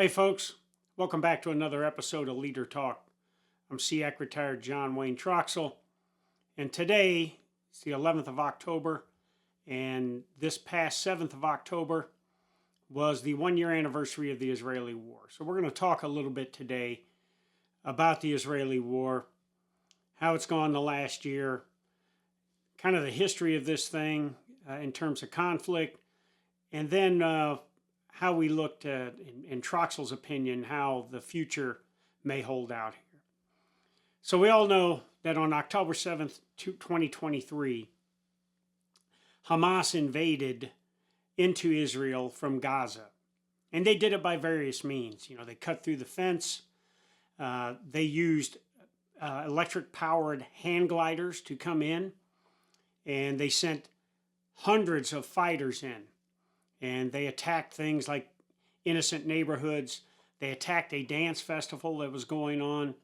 Hey folks, welcome back to another episode of Leader Talk. I'm SEAC retired John Wayne Troxell, and today is the 11th of October, and this past 7th of October was the 1-year anniversary of the Israeli war. So we're going to talk a little bit today about the Israeli war, how it's gone the last year, kind of the history of this thing in terms of conflict, and then how we looked at, in Troxell's opinion, how the future may hold out here. So we all know that on October 7th, 2023, Hamas invaded into Israel from Gaza. And they did it by various means. You know, they cut through the fence. They used electric-powered hand gliders to come in. And they sent hundreds of fighters in. And they attacked things like innocent neighborhoods. They attacked a dance festival that was going on.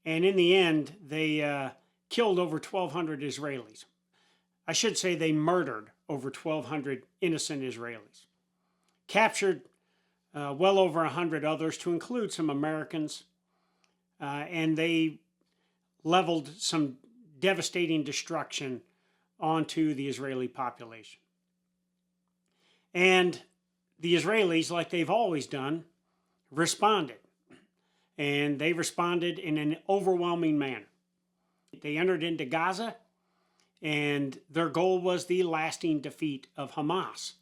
And in the end, they killed over 1,200 Israelis. I should say they murdered over 1,200 innocent Israelis. Captured well over 100 others, to include some Americans. And they leveled some devastating destruction onto the Israeli population. And the Israelis, like they've always done, responded. And they responded in an overwhelming manner. They entered into Gaza, and their goal was the lasting defeat of Hamas.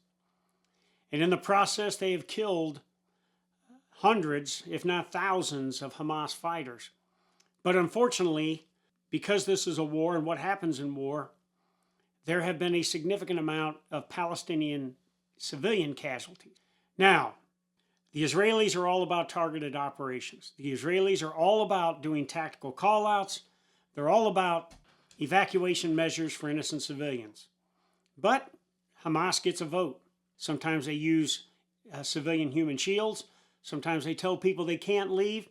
And in the process, they have killed hundreds, if not thousands, of Hamas fighters. But unfortunately, because this is a war and what happens in war, there have been a significant amount of Palestinian civilian casualties. Now, the Israelis are all about targeted operations. The Israelis are all about doing tactical call-outs. They're all about evacuation measures for innocent civilians. But Hamas gets a vote. Sometimes they use civilian human shields. Sometimes they tell people they can't leave.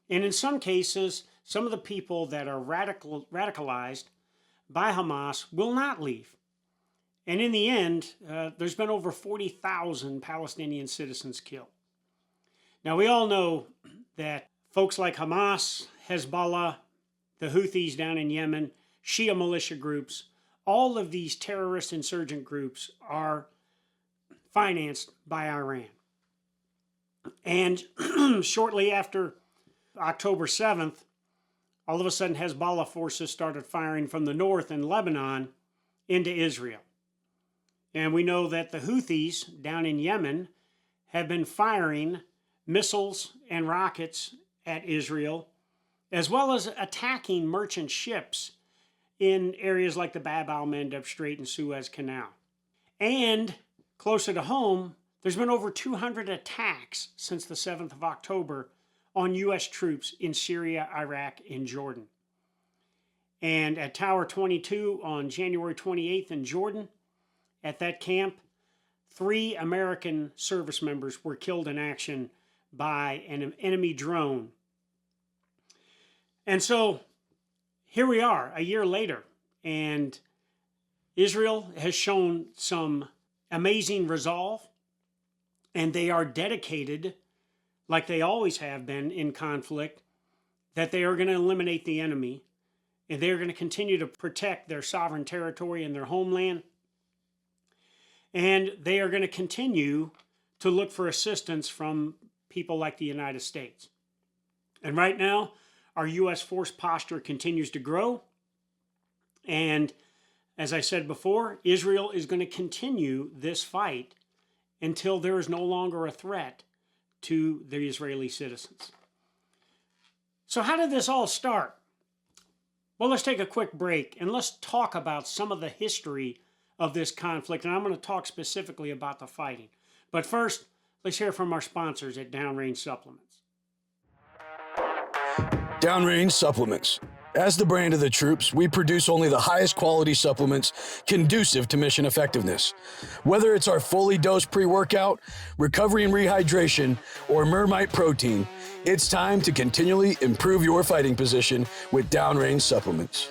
And in some cases, some of the people that are radicalized by Hamas will not leave. And in the end, there's been over 40,000 Palestinian citizens killed. Now, we all know that folks like Hamas, Hezbollah, the Houthis down in Yemen, Shia militia groups, all of these terrorist insurgent groups are financed by Iran. And shortly after October 7th, all of a sudden Hezbollah forces started firing from the north in Lebanon into Israel. And we know that the Houthis down in Yemen have been firing missiles and rockets at Israel, as well as attacking merchant ships in areas like the Bab al-Mandeb Strait and Suez Canal. And closer to home, there's been over 200 attacks since the 7th of October on U.S. troops in Syria, Iraq, and Jordan. And at Tower 22 on January 28th in Jordan, at that camp, 3 American service members were killed in action by an enemy drone. And so here we are a year later, and Israel has shown some amazing resolve, and they are dedicated, like they always have been in conflict, that they are going to eliminate the enemy, and they are going to continue to protect their sovereign territory and their homeland. And they are going to continue to look for assistance from people like the United States. And right now, our U.S. force posture continues to grow. And as I said before, Israel is going to continue this fight until there is no longer a threat to the Israeli citizens. So how did this all start? Well, let's take a quick break and let's talk about some of the history of this conflict, and I'm going to talk specifically about the fighting. But first, let's hear from our sponsors at Downrange Supplements. Downrange Supplements. As the brand of the troops, we produce only the highest quality supplements conducive to mission effectiveness. Whether it's our fully dosed pre-workout, recovery and rehydration, or Mermite protein, it's time to continually improve your fighting position with Downrange Supplements.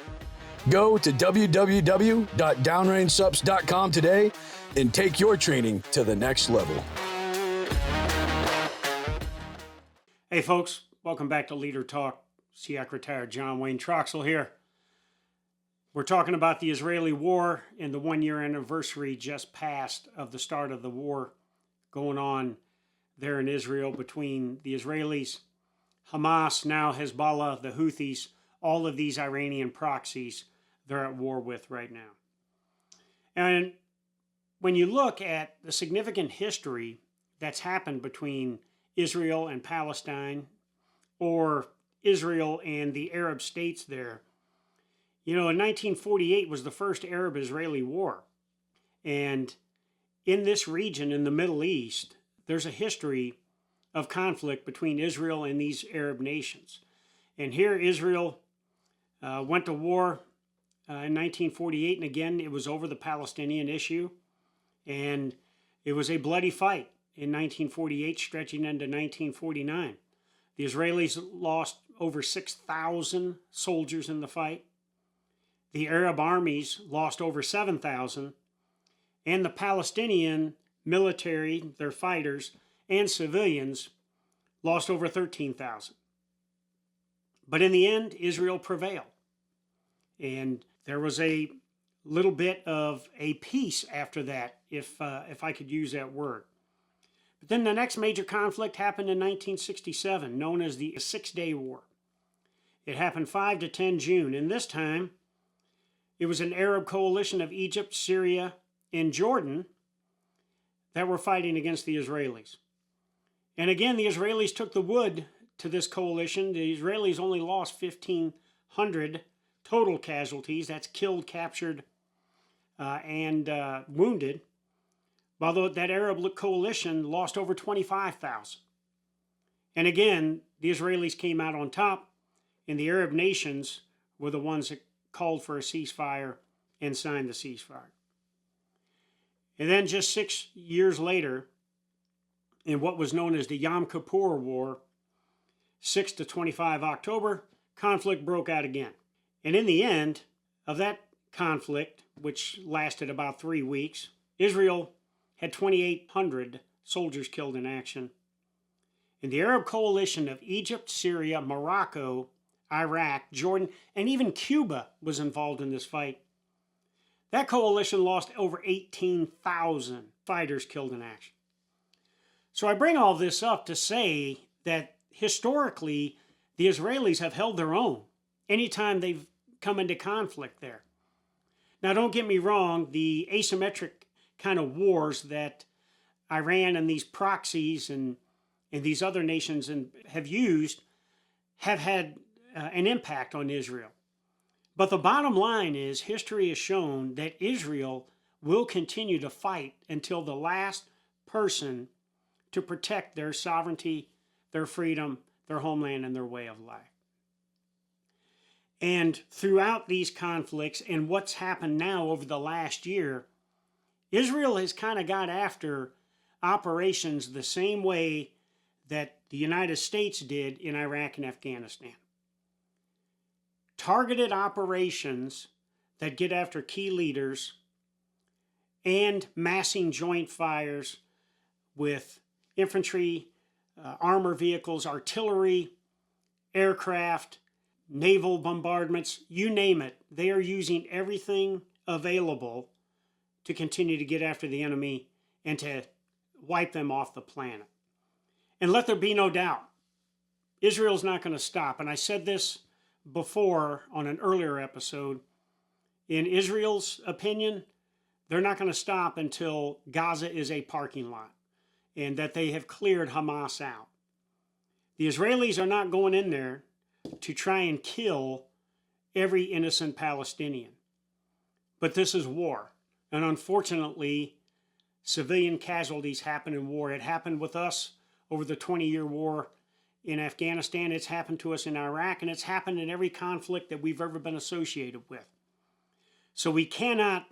Go to www.downrangesups.com today and take your training to the next level. Hey folks, welcome back to Leader Talk. SEAC retired John Wayne Troxell here. We're talking about the Israeli war and the 1 year anniversary just passed of the start of the war going on there in Israel between the Israelis, Hamas, now Hezbollah, the Houthis, all of these Iranian proxies they're at war with right now. And when you look at the significant history that's happened between Israel and Palestine, or Israel and the Arab states there. You know, in 1948 was the first Arab-Israeli war. And in this region, in the Middle East, there's a history of conflict between Israel and these Arab nations. And here Israel went to war in 1948, and again, it was over the Palestinian issue. And it was a bloody fight in 1948, stretching into 1949. The Israelis lost over 6,000 soldiers in the fight. The Arab armies lost over 7,000. And the Palestinian military, their fighters, and civilians lost over 13,000. But in the end, Israel prevailed. And there was a little bit of a peace after that, if I could use that word. But then the next major conflict happened in 1967, known as the Six-Day War. It happened 5 to 10 June, and this time it was an Arab coalition of Egypt, Syria, and Jordan that were fighting against the Israelis. And again, the Israelis took the wood to this coalition. The Israelis only lost 1,500 total casualties. That's killed, captured, and wounded. Although that Arab coalition lost over 25,000. And again, the Israelis came out on top, and the Arab nations were the ones that called for a ceasefire and signed the ceasefire. And then just 6 years later, in what was known as the Yom Kippur War, 6 to 25 October, conflict broke out again. And in the end of that conflict, which lasted about 3 weeks, Israel had 2,800 soldiers killed in action. And the Arab coalition of Egypt, Syria, Morocco, Iraq, Jordan, and even Cuba was involved in this fight. That coalition lost over 18,000 fighters killed in action. So I bring all this up to say that historically, the Israelis have held their own anytime they've come into conflict there. Now, don't get me wrong, the asymmetric kind of wars that Iran and these proxies and these other nations have used have had an impact on Israel. But the bottom line is history has shown that Israel will continue to fight until the last person to protect their sovereignty, their freedom, their homeland, and their way of life. And throughout these conflicts and what's happened now over the last year, Israel has kind of got after operations the same way that the United States did in Iraq and Afghanistan. Targeted operations that get after key leaders and massing joint fires with infantry, armor vehicles, artillery, aircraft, naval bombardments, you name it. They are using everything available to continue to get after the enemy and to wipe them off the planet. And let there be no doubt, Israel's not going to stop. And I said this before on an earlier episode. In Israel's opinion, they're not going to stop until Gaza is a parking lot and that they have cleared Hamas out. The Israelis are not going in there to try and kill every innocent Palestinian. But this is war. And unfortunately, civilian casualties happen in war. It happened with us over the 20-year war in Afghanistan. It's happened to us in Iraq, and it's happened in every conflict that we've ever been associated with. So we cannot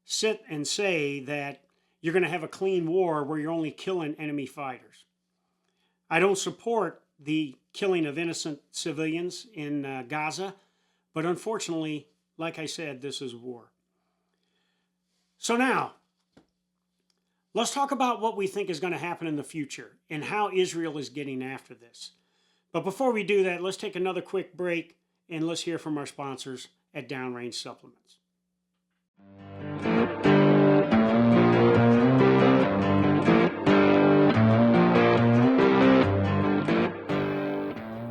sit and say that you're going to have a clean war where you're only killing enemy fighters. I don't support the killing of innocent civilians in Gaza, but unfortunately, like I said, this is war. So now, let's talk about what we think is going to happen in the future and how Israel is getting after this. But before we do that, let's take another quick break and let's hear from our sponsors at Downrange Supplements.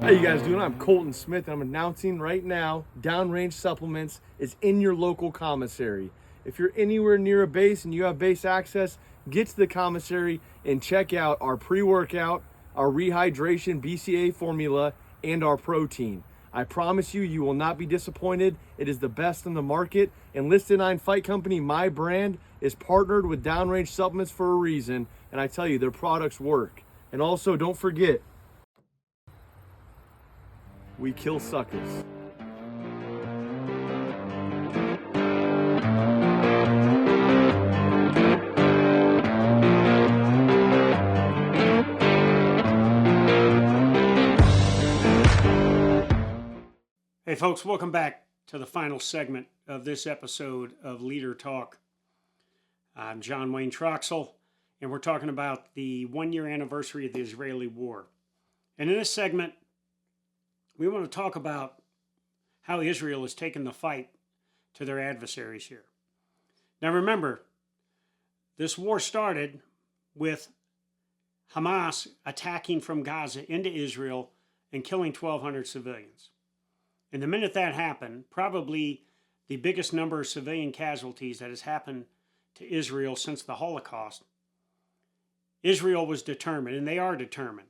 How you guys doing? I'm Colton Smith, and I'm announcing right now, Downrange Supplements is in your local commissary. If you're anywhere near a base and you have base access, get to the commissary and check out our pre-workout, our rehydration BCA formula, and our protein. I promise you, you will not be disappointed. It is the best in the market, and Listed 9 Fight Company, my brand, is partnered with Downrange Supplements for a reason, and I tell you, their products work. And also, don't forget, we kill suckers. Hey folks, welcome back to the final segment of this episode of Leader Talk. I'm John Wayne Troxell, and we're talking about the 1-year anniversary of the Israeli war. And in this segment, we want to talk about how Israel has taken the fight to their adversaries here. Now remember, this war started with Hamas attacking from Gaza into Israel and killing 1,200 civilians. And the minute that happened, probably the biggest number of civilian casualties that has happened to Israel since the Holocaust, Israel was determined, and they are determined,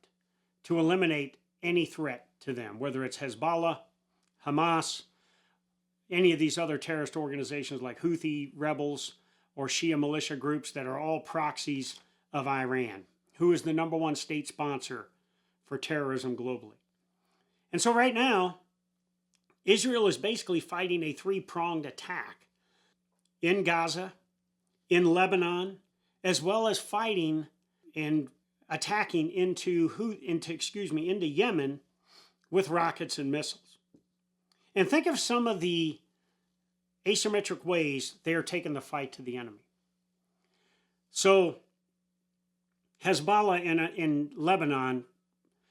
to eliminate any threat to them, whether it's Hezbollah, Hamas, any of these other terrorist organizations like Houthi rebels or Shia militia groups that are all proxies of Iran, who is the number one state sponsor for terrorism globally. And so right now, Israel is basically fighting a three-pronged attack in Gaza, in Lebanon, as well as fighting and attacking into Yemen with rockets and missiles. And think of some of the asymmetric ways they are taking the fight to the enemy. So Hezbollah in Lebanon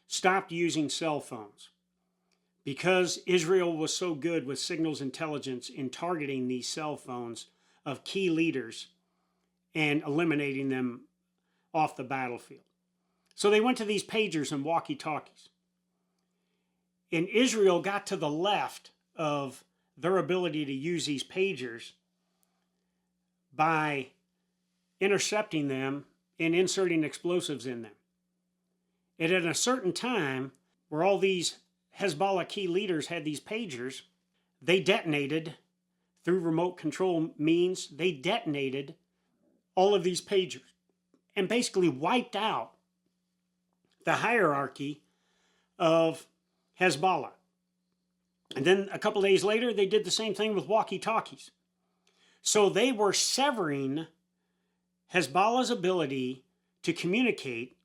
stopped using cell phones because Israel was so good with signals intelligence in targeting these cell phones of key leaders and eliminating them off the battlefield. So they went to these pagers and walkie-talkies. And Israel got to the left of their ability to use these pagers by intercepting them and inserting explosives in them. And at a certain time, where all these Hezbollah key leaders had these pagers, they detonated through remote control means, they detonated all of these pagers and basically wiped out the hierarchy of Hezbollah. And then a couple days later, they did the same thing with walkie-talkies. So they were severing Hezbollah's ability to communicate,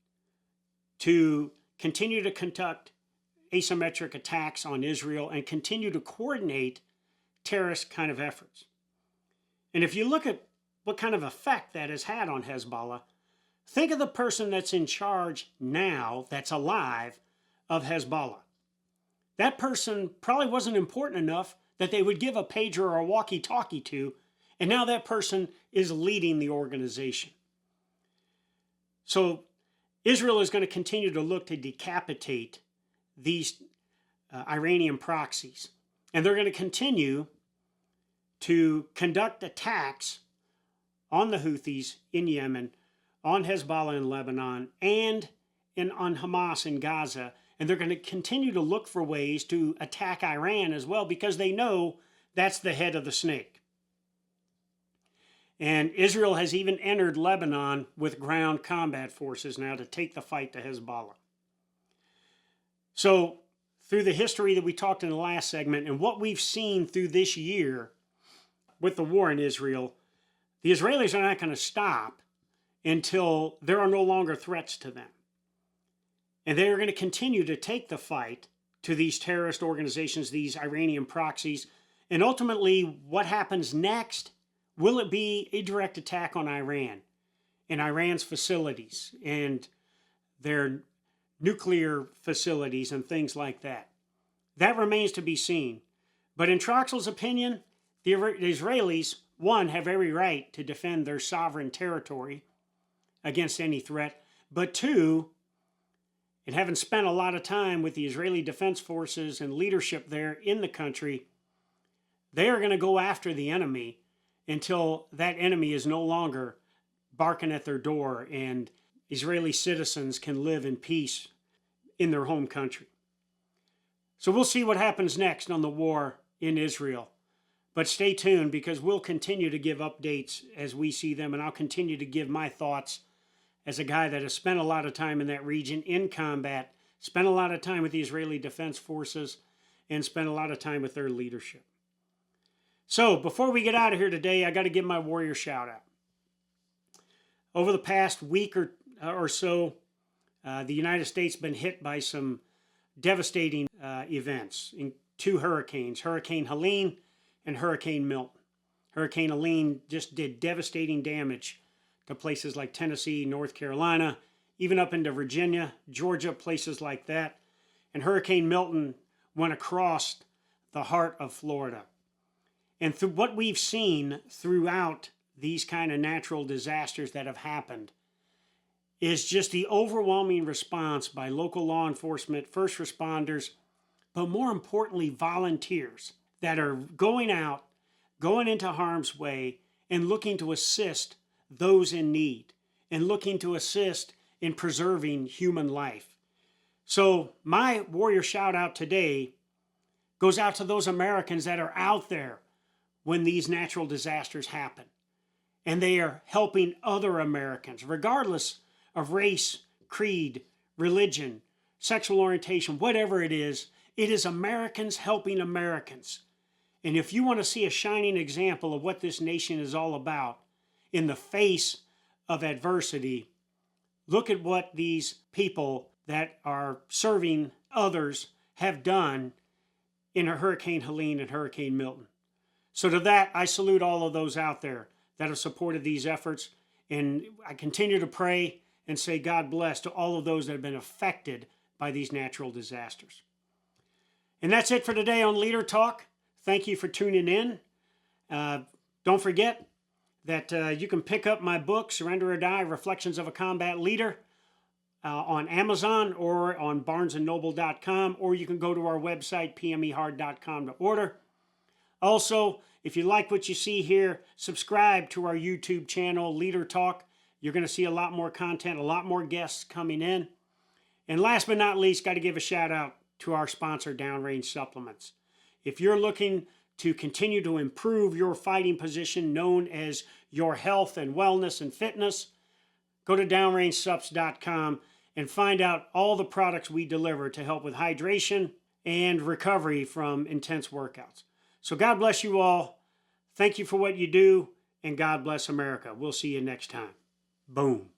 to continue to conduct asymmetric attacks on Israel and continue to coordinate terrorist kind of efforts. And if you look at what kind of effect that has had on Hezbollah, think of the person that's in charge now, that's alive, of Hezbollah. That person probably wasn't important enough that they would give a pager or a walkie-talkie to, and now that person is leading the organization. So Israel is going to continue to look to decapitate these Iranian proxies. And they're going to continue to conduct attacks on the Houthis in Yemen, on Hezbollah in Lebanon, and on Hamas in Gaza. And they're going to continue to look for ways to attack Iran as well, because they know that's the head of the snake. And Israel has even entered Lebanon with ground combat forces now to take the fight to Hezbollah. So through the history that we talked in the last segment and what we've seen through this year with the war in Israel, the Israelis are not going to stop until there are no longer threats to them. And they are going to continue to take the fight to these terrorist organizations, these Iranian proxies. And ultimately, what happens next? Will it be a direct attack on Iran and Iran's facilities and their nuclear facilities and things like that. That remains to be seen. But in Troxell's opinion, the Israelis, one, have every right to defend their sovereign territory against any threat, but two, and having spent a lot of time with the Israeli Defense Forces and leadership there in the country, they are going to go after the enemy until that enemy is no longer barking at their door and Israeli citizens can live in peace in their home country. So we'll see what happens next on the war in Israel. But stay tuned, because we'll continue to give updates as we see them, and I'll continue to give my thoughts as a guy that has spent a lot of time in that region in combat, spent a lot of time with the Israeli Defense Forces, and spent a lot of time with their leadership. So before we get out of here today, I got to give my warrior shout out. Over the past week or so, the United States has been hit by some devastating events in two hurricanes, Hurricane Helene and Hurricane Milton. Hurricane Helene just did devastating damage to places like Tennessee, North Carolina, even up into Virginia, Georgia, places like that. And Hurricane Milton went across the heart of Florida. And through what we've seen throughout these kind of natural disasters that have happened is just the overwhelming response by local law enforcement, first responders, but more importantly, volunteers that are going out, going into harm's way, and looking to assist those in need, and looking to assist in preserving human life. So my warrior shout out today goes out to those Americans that are out there when these natural disasters happen. And they are helping other Americans, regardless of race, creed, religion, sexual orientation, whatever it is Americans helping Americans. And if you want to see a shining example of what this nation is all about in the face of adversity, look at what these people that are serving others have done in a Hurricane Helene and Hurricane Milton. So to that, I salute all of those out there that have supported these efforts. And I continue to pray and say God bless to all of those that have been affected by these natural disasters. And that's it for today on Leader Talk. Thank you for tuning in. Don't forget that you can pick up my book, Surrender or Die, Reflections of a Combat Leader, on Amazon or on barnesandnoble.com, or you can go to our website, pmehard.com, to order. Also, if you like what you see here, subscribe to our YouTube channel, Leader Talk. You're going to see a lot more content, a lot more guests coming in. And last but not least, got to give a shout out to our sponsor, Downrange Supplements. If you're looking to continue to improve your fighting position, known as your health and wellness and fitness, go to downrangesups.com and find out all the products we deliver to help with hydration and recovery from intense workouts. So God bless you all. Thank you for what you do, and God bless America. We'll see you next time. Boom.